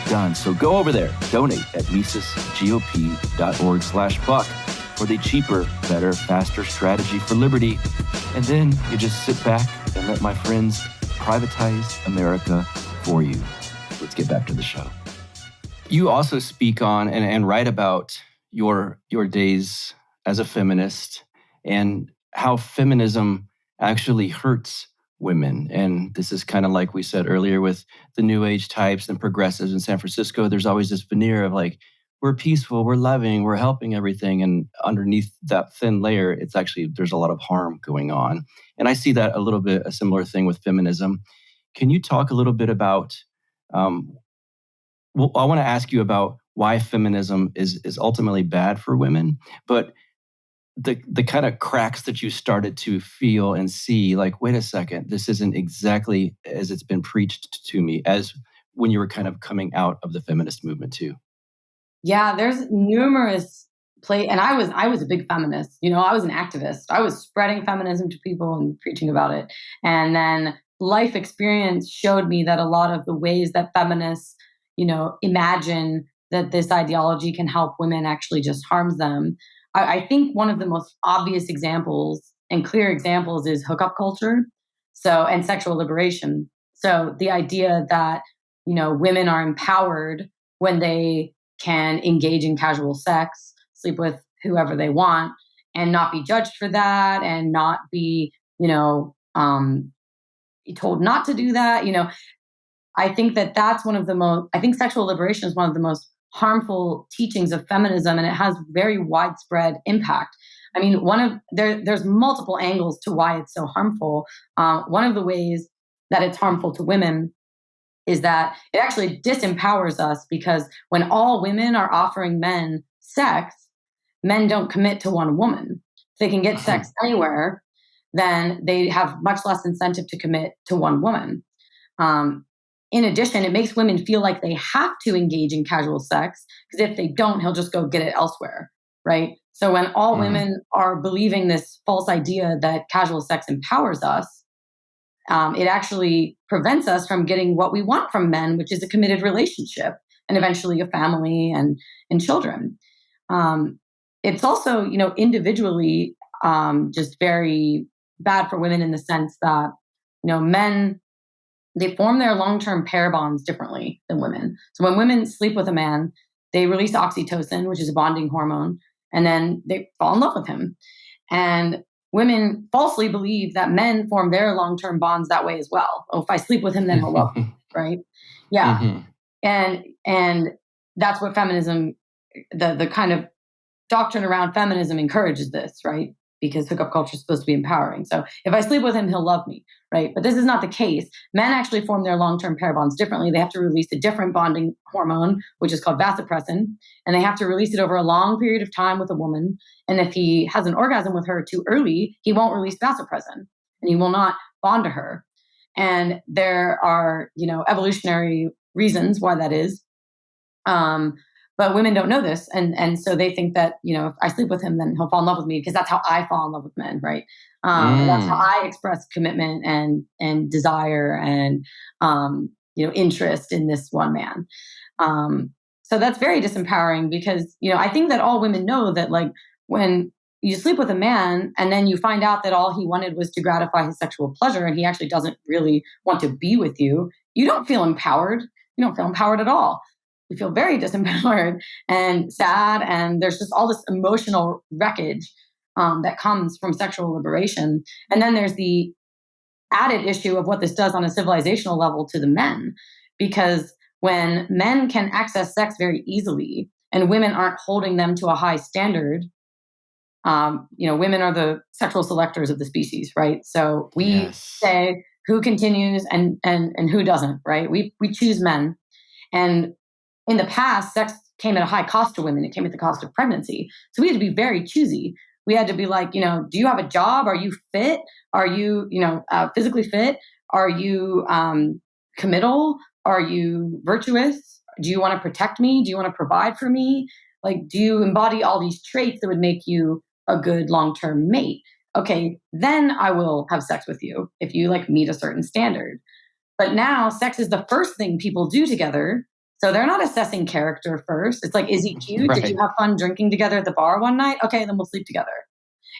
done. So go over there, donate at misesgop.org/buck for the cheaper, better, faster strategy for liberty. And then you just sit back and let my friends privatize America for you. Let's get back to the show. You also speak on and write about your days as a feminist and how feminism actually hurts women. And this is kind of like we said earlier with the New Age types and progressives in San Francisco. There's always this veneer of like, we're peaceful, we're loving, we're helping everything. And underneath that thin layer, it's actually, there's a lot of harm going on. And I see that a little bit, a similar thing with feminism. Can you talk a little bit about, well, I want to ask you about why feminism is ultimately bad for women, but the kind of cracks that you started to feel and see, like, wait a second, this isn't exactly as it's been preached to me, as when you were kind of coming out of the feminist movement too. Yeah, there's numerous and I was a big feminist. I was an activist. I was spreading feminism to people and preaching about it. And then life experience showed me that a lot of the ways that feminists, imagine that this ideology can help women actually just harms them. I think one of the most obvious examples and clear examples is hookup culture. And sexual liberation. So the idea that, women are empowered when they can engage in casual sex, sleep with whoever they want, and not be judged for that, and not be, told not to do that. I think that's one of the most. I think sexual liberation is one of the most harmful teachings of feminism, and it has very widespread impact. I mean, there's multiple angles to why it's so harmful. One of the ways that it's harmful to women is that it actually disempowers us, because when all women are offering men sex, men don't commit to one woman. If they can get sex anywhere, then they have much less incentive to commit to one woman. In addition, it makes women feel like they have to engage in casual sex, because if they don't, he'll just go get it elsewhere, right? So when all women are believing this false idea that casual sex empowers us, it actually prevents us from getting what we want from men, which is a committed relationship and eventually a family and children. It's also, individually just very bad for women in the sense that, men, they form their long-term pair bonds differently than women. So when women sleep with a man, they release oxytocin, which is a bonding hormone, and then they fall in love with him. And women falsely believe that men form their long-term bonds that way as well. Oh, if I sleep with him, then he'll love me, right? Yeah. Mm-hmm. And that's what feminism, the kind of doctrine around feminism encourages this, right? Because hookup culture is supposed to be empowering. So if I sleep with him, he'll love me, right? But this is not the case. Men actually form their long-term pair bonds differently. They have to release a different bonding hormone, which is called vasopressin, and they have to release it over a long period of time with a woman. And if he has an orgasm with her too early, he won't release vasopressin, and he will not bond to her. And there are, evolutionary reasons why that is. But women don't know this. And so they think that, if I sleep with him, then he'll fall in love with me, because that's how I fall in love with men, right? That's how I express commitment and desire and, interest in this one man. So that's very disempowering, because, I think that all women know that, like, when you sleep with a man and then you find out that all he wanted was to gratify his sexual pleasure and he actually doesn't really want to be with you, you don't feel empowered. You don't feel empowered at all. You feel very disempowered and sad, and there's just all this emotional wreckage that comes from sexual liberation. And then there's the added issue of what this does on a civilizational level to the men, because when men can access sex very easily and women aren't holding them to a high standard, women are the sexual selectors of the species, right? So we say who continues and who doesn't, right? We choose men. And in the past, sex came at a high cost to women. It came at the cost of pregnancy. So we had to be very choosy. We had to be like, do you have a job? Are you fit? Are you, physically fit? Are you committal? Are you virtuous? Do you want to protect me? Do you want to provide for me? Like, do you embody all these traits that would make you a good long-term mate? Okay, then I will have sex with you if you meet a certain standard. But now sex is the first thing people do together. So they're not assessing character first. It's like, is he cute? Right. Did you have fun drinking together at the bar one night? Okay, then we'll sleep together.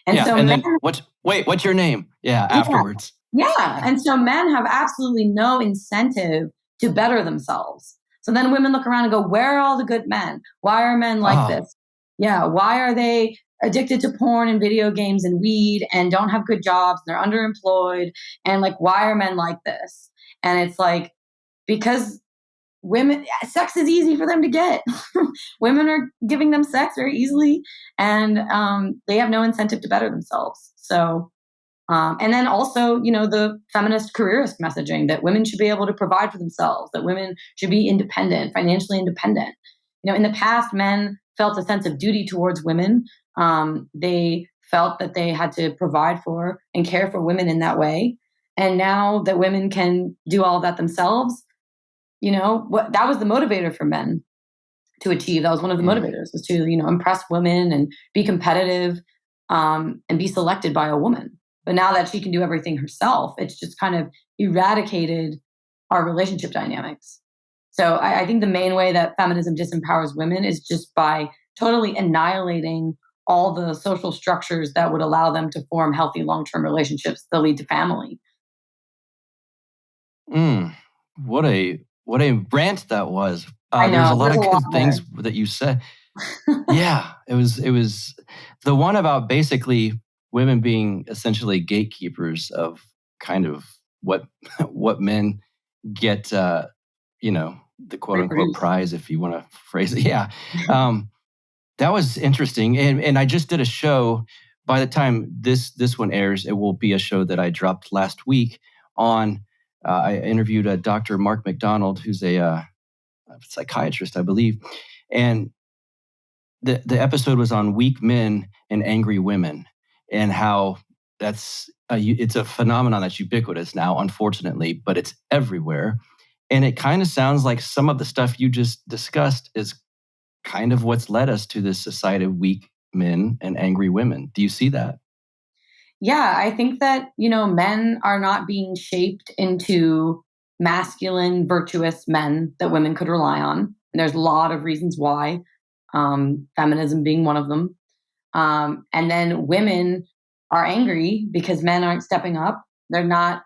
And so and then what's your name? Yeah, afterwards. Yeah. And so men have absolutely no incentive to better themselves. So then women look around and go, where are all the good men? Why are men like this? Yeah. Why are they addicted to porn and video games and weed and don't have good jobs and they're underemployed. And like, why are men like this? And it's like, because sex is easy for them to get. Women are giving them sex very easily, and they have no incentive to better themselves. So, and then also, the feminist careerist messaging that women should be able to provide for themselves, that women should be independent, financially independent. In the past, men felt a sense of duty towards women. They felt that they had to provide for and care for women in that way. And now that women can do all of that themselves, that was the motivator for men to achieve. That was one of the motivators, was to, impress women and be competitive, and be selected by a woman. But now that she can do everything herself, it's just kind of eradicated our relationship dynamics. So I think the main way that feminism disempowers women is just by totally annihilating all the social structures that would allow them to form healthy long-term relationships that lead to family. What a rant that was. I know, there's a lot of good there. things that you said. Yeah, it was the one about basically women being essentially gatekeepers of kind of what men get, the quote unquote prize, if you want to phrase it. Yeah. That was interesting. And I just did a show. By the time this one airs, it will be a show that I dropped last week on, I interviewed Dr. Mark McDonald, who's a psychiatrist, I believe. And the episode was on weak men and angry women, and how it's a phenomenon that's ubiquitous now, unfortunately, but it's everywhere. And it kind of sounds like some of the stuff you just discussed is kind of what's led us to this society of weak men and angry women. Do you see that? Yeah, I think that, men are not being shaped into masculine, virtuous men that women could rely on. And there's a lot of reasons why, feminism being one of them. And then women are angry because men aren't stepping up. They're not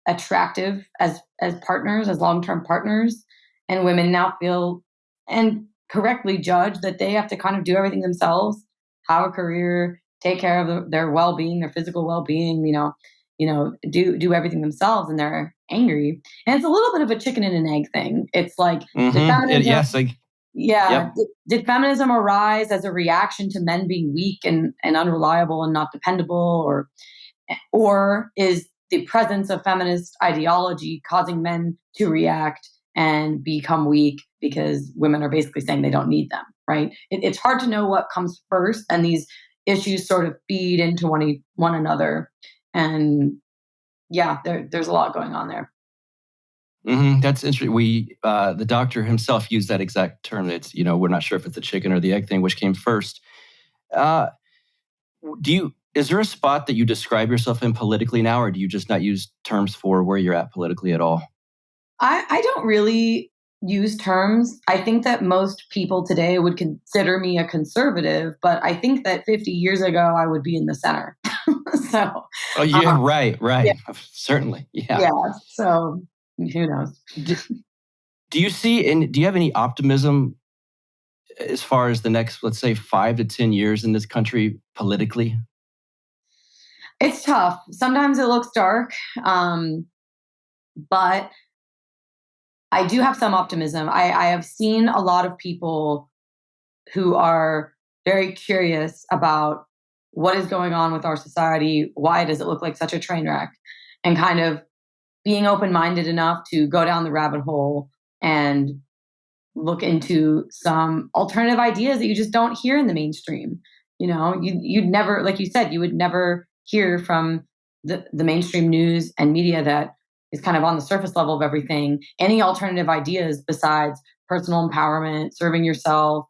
attractive as partners, as long-term partners. And women now feel and correctly judge that they have to kind of do everything themselves, have a career, take care of their well-being, their physical well-being, do everything themselves, and they're angry. And it's a little bit of a chicken and an egg thing. It's like, did feminism arise as a reaction to men being weak and unreliable and not dependable, or is the presence of feminist ideology causing men to react and become weak because women are basically saying they don't need them, right? It's hard to know what comes first, and these issues sort of feed into one another. And yeah, there's a lot going on there. Mm-hmm. That's interesting. The doctor himself used that exact term. It's, we're not sure if it's the chicken or the egg thing, which came first. Is there a spot that you describe yourself in politically now, or do you just not use terms for where you're at politically at all? I don't really use terms. I think that most people today would consider me a conservative, but I think that 50 years ago, I would be in the center. So. Oh, yeah, right. Yeah. Certainly. Yeah. Yeah. So who knows? Do you have any optimism as far as the next, let's say, 5 to 10 years in this country politically? It's tough. Sometimes it looks dark, but I do have some optimism. I have seen a lot of people who are very curious about what is going on with our society. Why does it look like such a train wreck? And kind of being open-minded enough to go down the rabbit hole and look into some alternative ideas that you just don't hear in the mainstream. You'd never, like you said, you would never hear from the mainstream news and media that is kind of on the surface level of everything, any alternative ideas besides personal empowerment, serving yourself,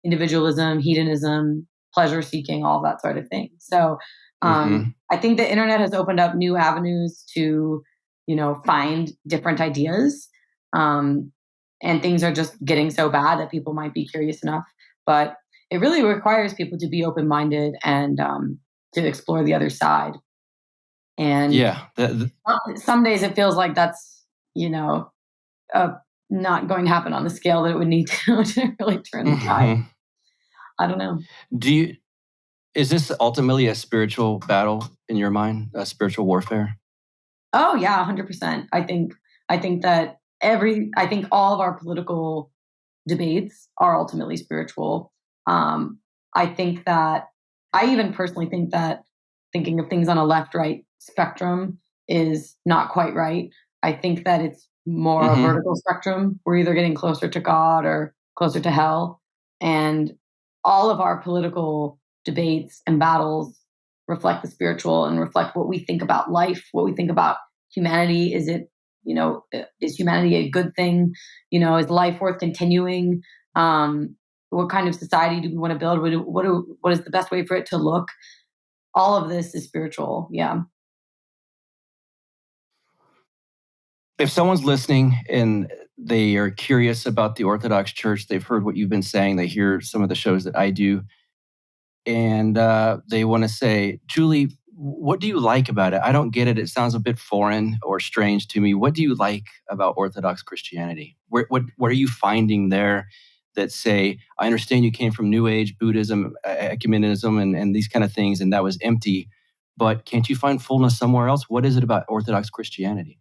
individualism, hedonism, pleasure seeking, all that sort of thing. So I think the internet has opened up new avenues to, find different ideas. And things are just getting so bad that people might be curious enough. But it really requires people to be open-minded and to explore the other side. And some days it feels like that's, not going to happen on the scale that it would need to really turn the tide. I don't know. Is this ultimately a spiritual battle in your mind, a spiritual warfare? Oh yeah, 100%. I think that I think all of our political debates are ultimately spiritual. I think that I even personally think that thinking of things on a left-right spectrum is not quite right. I think that it's more a Mm-hmm. vertical spectrum. We're either getting closer to God or closer to hell. And all of our political debates and battles reflect the spiritual and reflect what we think about life, what we think about humanity. Is it, is humanity a good thing? Is life worth continuing? What kind of society do we want to build? What is the best way for it to look? All of this is spiritual. Yeah. If someone's listening and they are curious about the Orthodox Church, they've heard what you've been saying, they hear some of the shows that I do, and they want to say, Julie, what do you like about it? I don't get it. It sounds a bit foreign or strange to me. What do you like about Orthodox Christianity? What are you finding there that say, I understand you came from New Age, Buddhism, ecumenism, and these kind of things, and that was empty, but can't you find fullness somewhere else? What is it about Orthodox Christianity?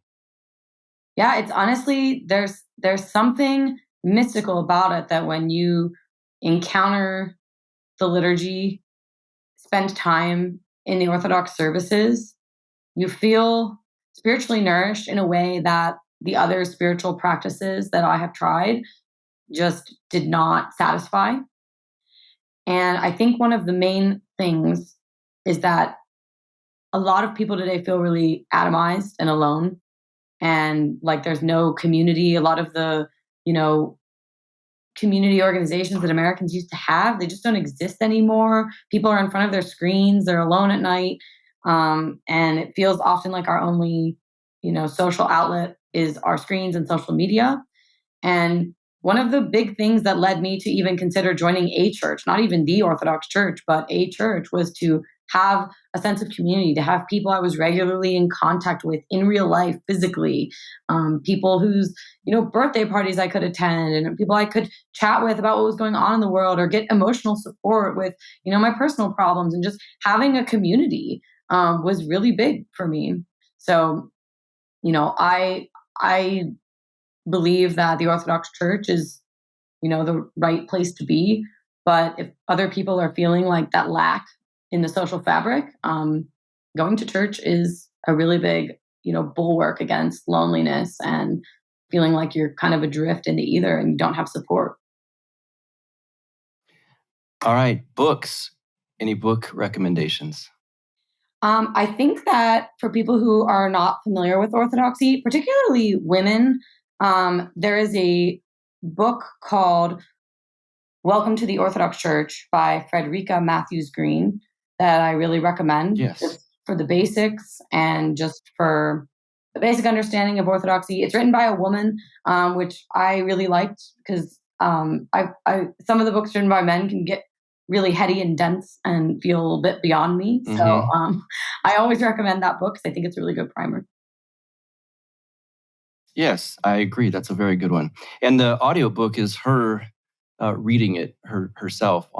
Yeah, it's honestly, there's something mystical about it that when you encounter the liturgy, spend time in the Orthodox services, you feel spiritually nourished in a way that the other spiritual practices that I have tried just did not satisfy. And I think one of the main things is that a lot of people today feel really atomized and alone, and like there's no community. A lot of the, you know, community organizations that Americans used to have, they just don't exist anymore. People are in front of their screens, they're alone at night. And it feels often like our only, social outlet is our screens and social media. And one of the big things that led me to even consider joining a church, not even the Orthodox Church, but a church, was to have a sense of community, to have people I was regularly in contact with in real life, physically, people whose, birthday parties I could attend, and people I could chat with about what was going on in the world, or get emotional support with, my personal problems. And just having a community was really big for me. So, I believe that the Orthodox Church is, the right place to be. But if other people are feeling like that lack in the social fabric, going to church is a really big, bulwark against loneliness and feeling like you're kind of adrift in the ether and you don't have support. All right, books. Any book recommendations? I think that for people who are not familiar with Orthodoxy, particularly women, there is a book called Welcome to the Orthodox Church by Frederica Matthews Green that I really recommend. Yes. Just for the basics and just for the basic understanding of Orthodoxy. It's written by a woman, which I really liked because some of the books written by men can get really heady and dense and feel a little bit beyond me. Mm-hmm. So I always recommend that book because I think it's a really good primer. Yes, I agree. That's a very good one. And the audiobook is her reading it herself,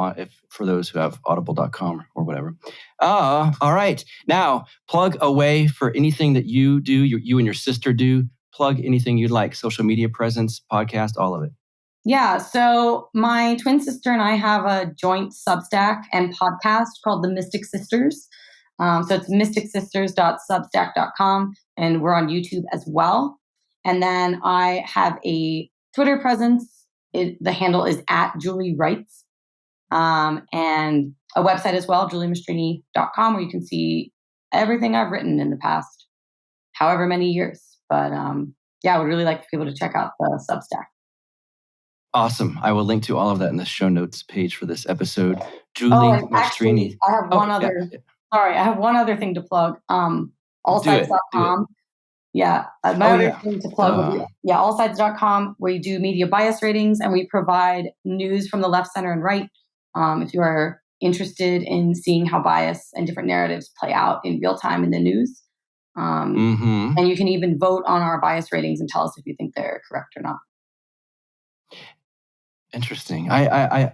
for those who have audible.com or whatever. All right. Now, plug away for anything that you do, you and your sister do. Plug anything you'd like, social media presence, podcast, all of it. Yeah, so my twin sister and I have a joint Substack and podcast called The Mystic Sisters. So it's mysticsisters.substack.com, and we're on YouTube as well. And then I have a Twitter presence. The handle is @JulieWrites, and a website as well, juliemastrine.com, where you can see everything I've written in the past however many years. But I would really like for people to check out the Substack. Awesome. I will link to all of that in the show notes page for this episode. Julie Mastrine. Actually, I have one other. Yeah. Sorry, I have one other thing to plug. Allsides.com. Yeah, my other thing to plug would be allsides.com, where you do media bias ratings and we provide news from the left, center, and right. If you are interested in seeing how bias and different narratives play out in real time in the news. And you can even vote on our bias ratings and tell us if you think they're correct or not. Interesting. I'm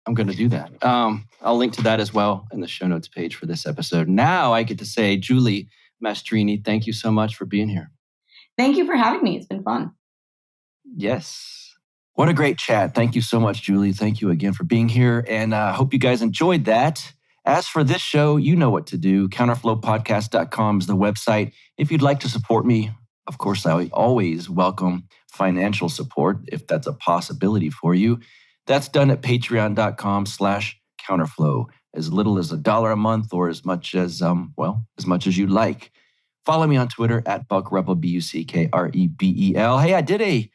I'm going to do that. I'll link to that as well in the show notes page for this episode. Now I get to say, Julie Mastrine, thank you so much for being here. Thank you for having me. It's been fun. Yes. What a great chat. Thank you so much, Julie. Thank you again for being here. And I hope you guys enjoyed that. As for this show, you know what to do. Counterflowpodcast.com is the website. If you'd like to support me, of course, I always welcome financial support if that's a possibility for you. That's done at patreon.com/counterflow. As little as $1 a month or as much as, as much as you'd like. Follow me on Twitter at BuckRebel, BuckRebel. Hey, I did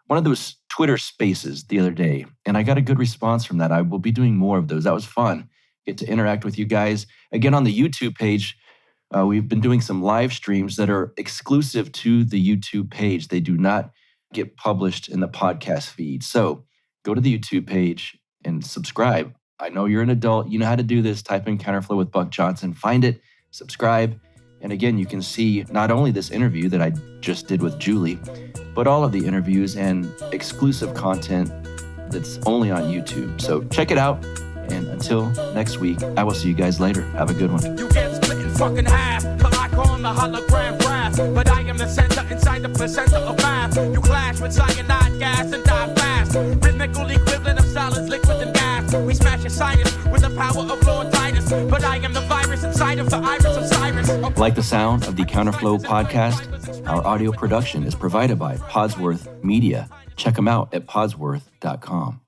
one of those Twitter spaces the other day, and I got a good response from that. I will be doing more of those. That was fun. Get to interact with you guys. Again, on the YouTube page, we've been doing some live streams that are exclusive to the YouTube page. They do not get published in the podcast feed. So go to the YouTube page and subscribe. I know you're an adult. You know how to do this. Type in Counterflow with Buck Johnson. Find it, subscribe. And again, you can see not only this interview that I just did with Julie, but all of the interviews and exclusive content that's only on YouTube. So check it out. And until next week, I will see you guys later. Have a good one. You get split in fucking half, but I call him the hologram graph. But I am the center inside the placenta of math. You clash with cyanide gas and die fast. Rhythmical equivalent of solids, liquid, and gas. We smash your sinus with the power of Lord Titus. But I am the virus inside of the iris of Cyrus. Like the sound of the Counterflow podcast? Our audio production is provided by Podsworth Media. Check them out at podsworth.com.